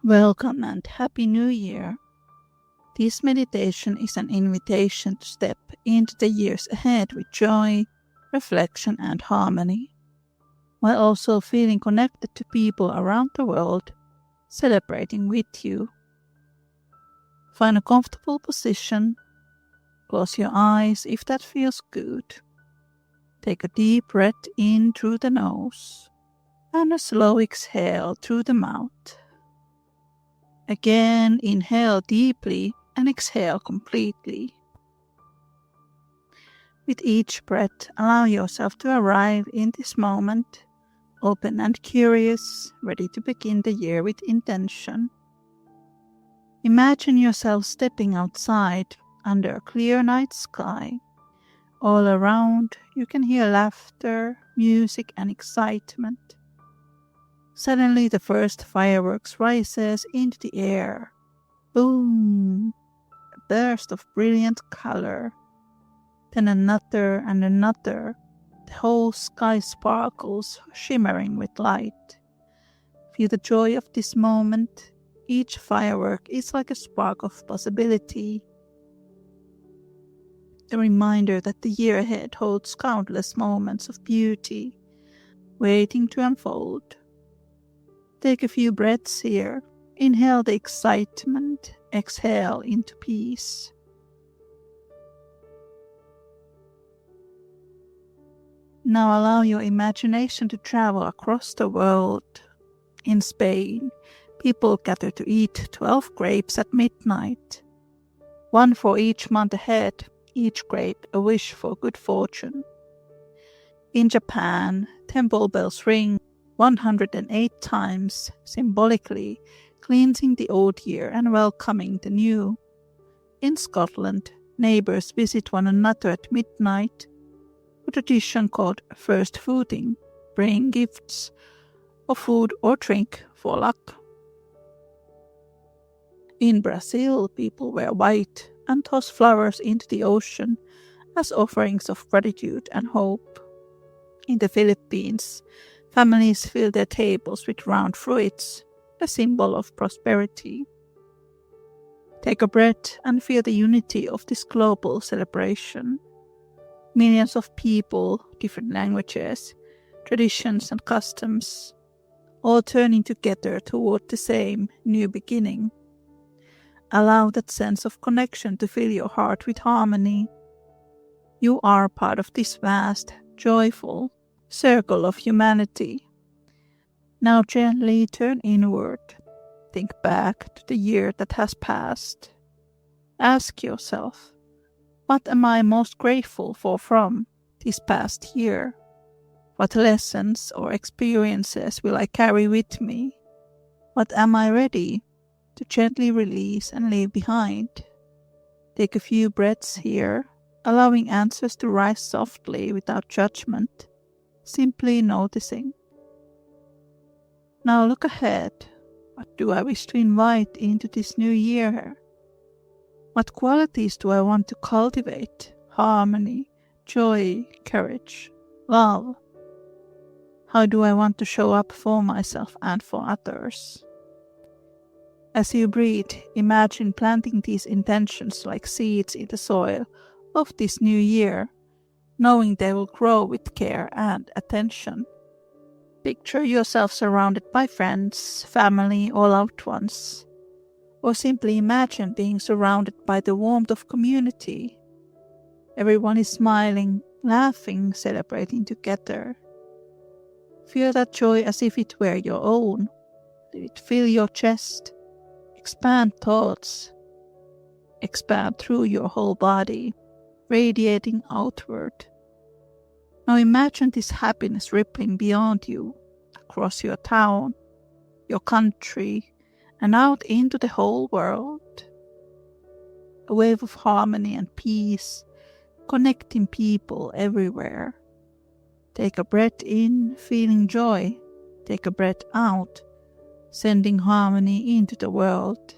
Welcome and Happy New Year. This meditation is an invitation to step into the years ahead with joy, reflection, and harmony, while also feeling connected to people around the world celebrating with you. Find a comfortable position, close your eyes if that feels good. Take a deep breath in through the nose and a slow exhale through the mouth. Again, inhale deeply and exhale completely. With each breath, allow yourself to arrive in this moment, open and curious, ready to begin the year with intention. Imagine yourself stepping outside under a clear night sky. All around, you can hear laughter, music, and excitement. Suddenly, the first fireworks rises into the air. Boom! A burst of brilliant color. Then another and another. The whole sky sparkles, shimmering with light. Feel the joy of this moment. Each firework is like a spark of possibility. A reminder that the year ahead holds countless moments of beauty, waiting to unfold. Take a few breaths here. Inhale the excitement, exhale into peace. Now allow your imagination to travel across the world. In Spain, people gather to eat 12 grapes at midnight. One for each month ahead, each grape a wish for good fortune. In Japan, temple bells ring 108 times, symbolically cleansing the old year and welcoming the new. In Scotland, neighbors visit one another at midnight, a tradition called first footing, bringing gifts of food or drink for luck. In Brazil, people wear white and toss flowers into the ocean as offerings of gratitude and hope. In the Philippines, families fill their tables with round fruits, a symbol of prosperity. Take a breath and feel the unity of this global celebration. Millions of people, different languages, traditions, and customs, all turning together toward the same new beginning. Allow that sense of connection to fill your heart with harmony. You are part of this vast, joyful circle of humanity. Now gently turn inward. Think back to the year that has passed. Ask yourself, what am I most grateful for from this past year? What lessons or experiences will I carry with me? What am I ready to gently release and leave behind? Take a few breaths here, allowing answers to rise softly without judgment, simply noticing. Now look ahead. What do I wish to invite into this new year? What qualities do I want to cultivate? Harmony, joy, courage, love. How do I want to show up for myself and for others? As you breathe, imagine planting these intentions like seeds in the soil of this new year, knowing they will grow with care and attention. Picture yourself surrounded by friends, family, or loved ones. Or simply imagine being surrounded by the warmth of community. Everyone is smiling, laughing, celebrating together. Feel that joy as if it were your own. Let it fill your chest. Expand thoughts. Expand through your whole body, radiating outward. Now imagine this happiness rippling beyond you, across your town, your country, and out into the whole world. A wave of harmony and peace, connecting people everywhere. Take a breath in, feeling joy. Take a breath out, sending harmony into the world.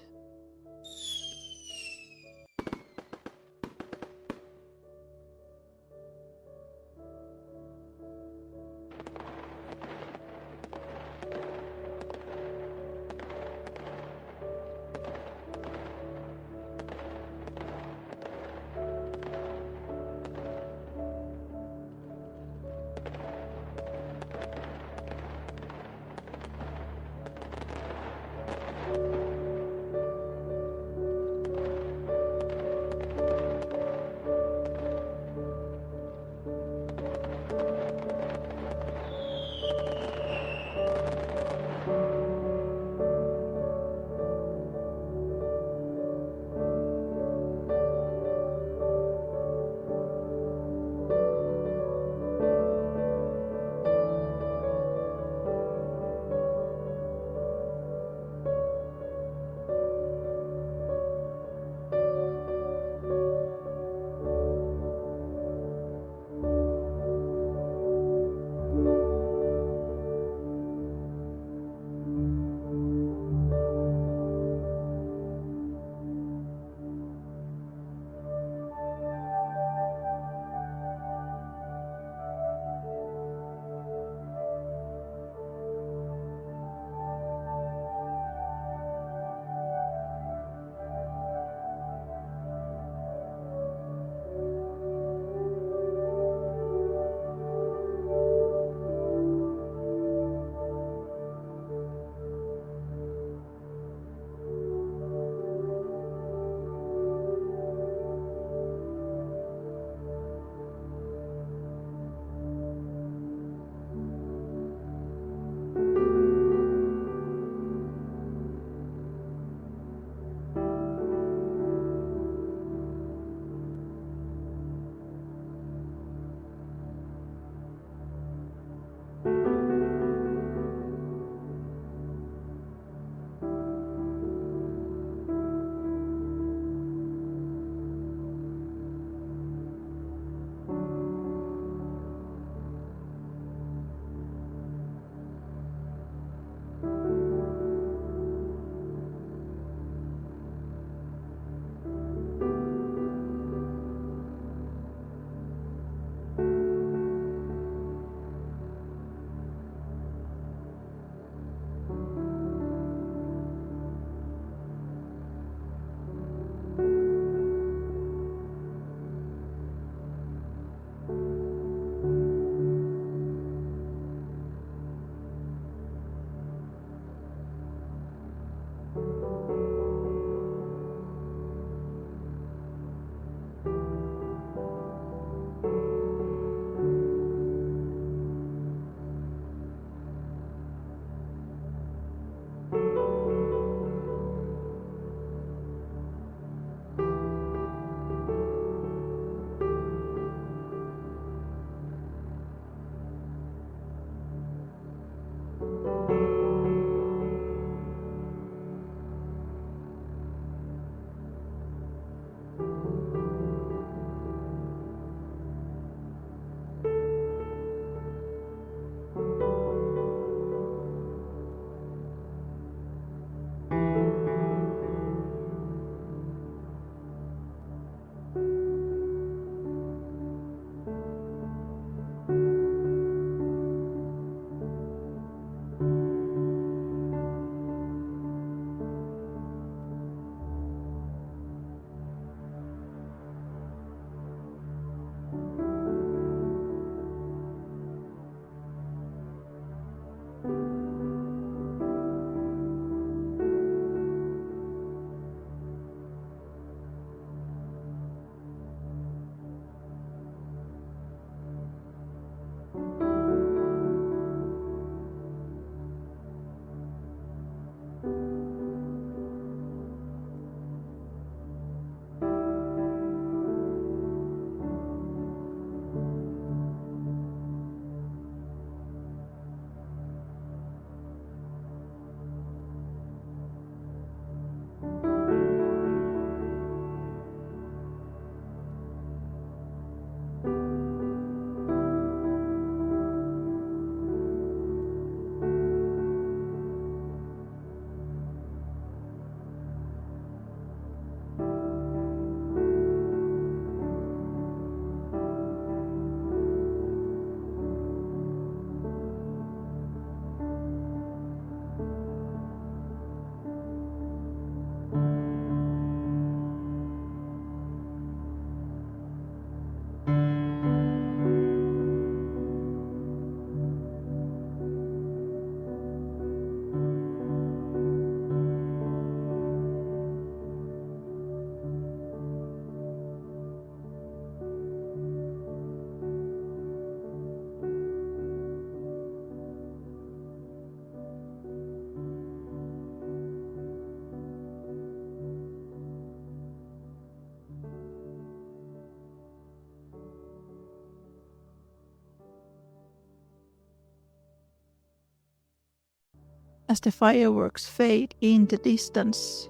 As the fireworks fade in the distance,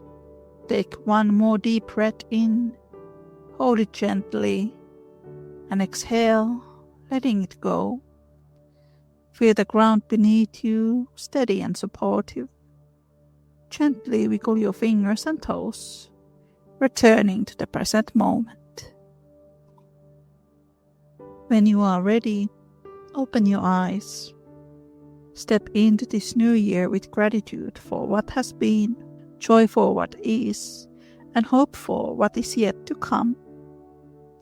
take one more deep breath in, hold it gently, and exhale, letting it go. Feel the ground beneath you, steady and supportive. Gently wiggle your fingers and toes, returning to the present moment. When you are ready, open your eyes. Step into this new year with gratitude for what has been, joy for what is, and hope for what is yet to come.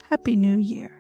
Happy New Year.